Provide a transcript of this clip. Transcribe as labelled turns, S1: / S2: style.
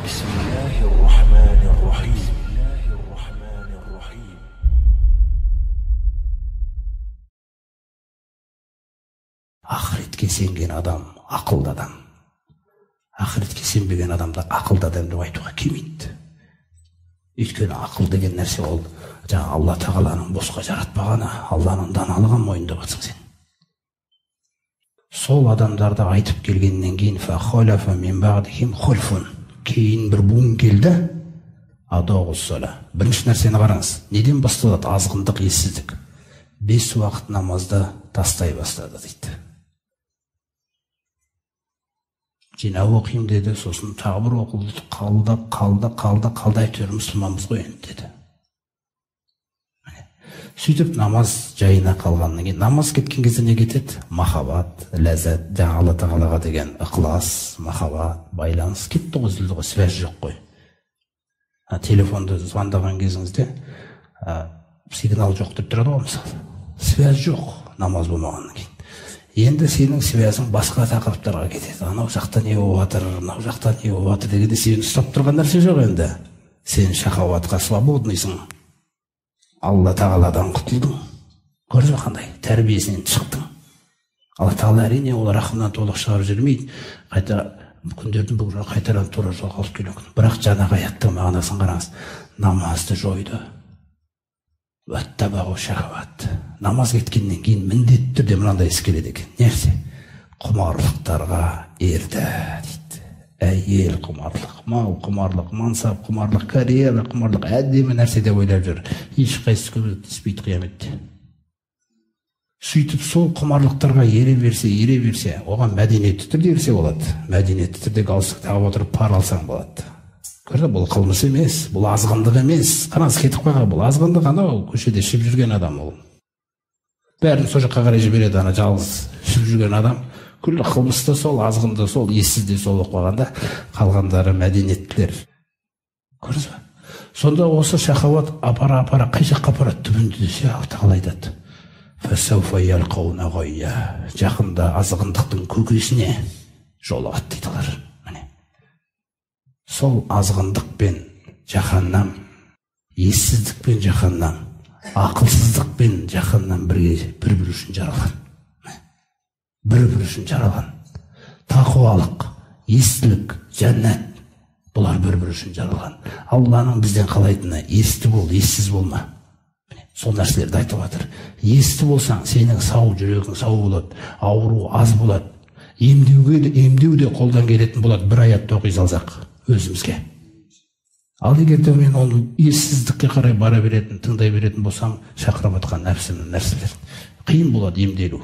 S1: بسم الله الرحمن الرحيم.
S2: Ahiretке сенген адам ақылды адам. Ahiretке сенбеген адамды ақылды адам деп айтуға келмейді. Өйткені ақыл деген нәрсе ол жаңа Алла тағаланың босқа жаратпағаны, Алланың даналығын мойындап жатсың сен. Сол адамдарды айтып келгеннен кейін фахолафа мин баъдихим хулфун, кейін бір буын келді. Адоғуссала. Бірінші нәрсені қараңыз. Неден басталады? Азғындық, ессіздік. 5 уақыт намазды тастай бастады дейді. Жинау оқимын деді, сосын тағы бір оқылды, қалды, әйтеуір мұсылманбыз ғой енді деді. Сөйтіп намаз жайына қалғаннан кейін, намаз кеткен кезде не кетеді? Махаббат, ләззат, жаңа Алла тағалаға деген ықылас, махаббат, байланыс кетті ғой, үзілді ғой, связь жоқ қой. Телефонды звондаған кезіңізде сигнал жоқ деп тұрады ғой, мысалы. Связь жоқ, намаз болмағаннан кейін. Енді сенің связың басқа тақырыптарға кетеді. Анау жақта не болып жатыр, мынау жақта не болып жатыр дегенде сені ұстап тұрған нәрсе жоқ енді. Сен шахауатқа свободныйсың. Алла тағаладан құтылдың. Көрдің қандай тәрбиесінен шықтың. Алла тағала әрине ол рахымнан толық шығарып жүрмейді. Күндердің бүгін қайтадан тура жолға алып келуі мүмкін. Бірақ жаңағы аяттың мағынасын қараңыз. Намазды жойды. Уаттабағу шахауат. Намаз кеткеннен кейін міндетті түрде мынандай іс келеді екен. Нәрсе? Құмарлықтарға ерді дейді. Әйел құмарлық, мал құмарлық, мансап құмарлық, карьера құмарлық, әдемі нәрсе деп ойлап жүр. Ешқайсысы көмектеспейді қияметте. Сөйтіп сол құмарлықтарға ере берсе, оған мәдениетті түрде ерсе болады. Мәдениетті түрде галстук тағып отырып пар алсаң болады. Көрді, бұл қылмыс емес, бұл азғындық емес. Қараңыз, кетіп қалған, бұл азғындық, анау көшеде ішіп жүрген адам ол. Бәрін сол жаққа қарай жібереді, ана жалғыз ішіп жүрген адам. Күллі қылмысты сол, азғынды сол, ессізде сол оқып қалғанда, қалғандары мәдениеттілер. Көрдіңіз бе? Сонда осы шахауат апара қай жаққа апарады түбінде десе, Тағала айтады. Фасауфа ялқауна ғойя. Жақында азғындықтың көкесіне жолығады дейділер. Сол азғындықпен жаһаннам, ессіздікпен жаһаннам, ақылсыздықпен жаһаннам бір үшін жаралған. Бір үшін жаралған. Тақуалық, естілік, жәннат, бұлар бір үшін жаралған. Алланың бізден қалайтыны есті бол, ессіз болма. Сол нәрселерді айтып жатыр. Есті болсаң, сенің сау жүрегің сау болады, ауру аз болады. Емдеу де қолдан келетін болады, бір аятты оқи салсақ өзімізге. Ал егерде мен оны ессіздікке қарай бара беретін, тыңдай беретін болсам, шақырып жатқан нәпсімнің нәрселер. Қиын болады емделу.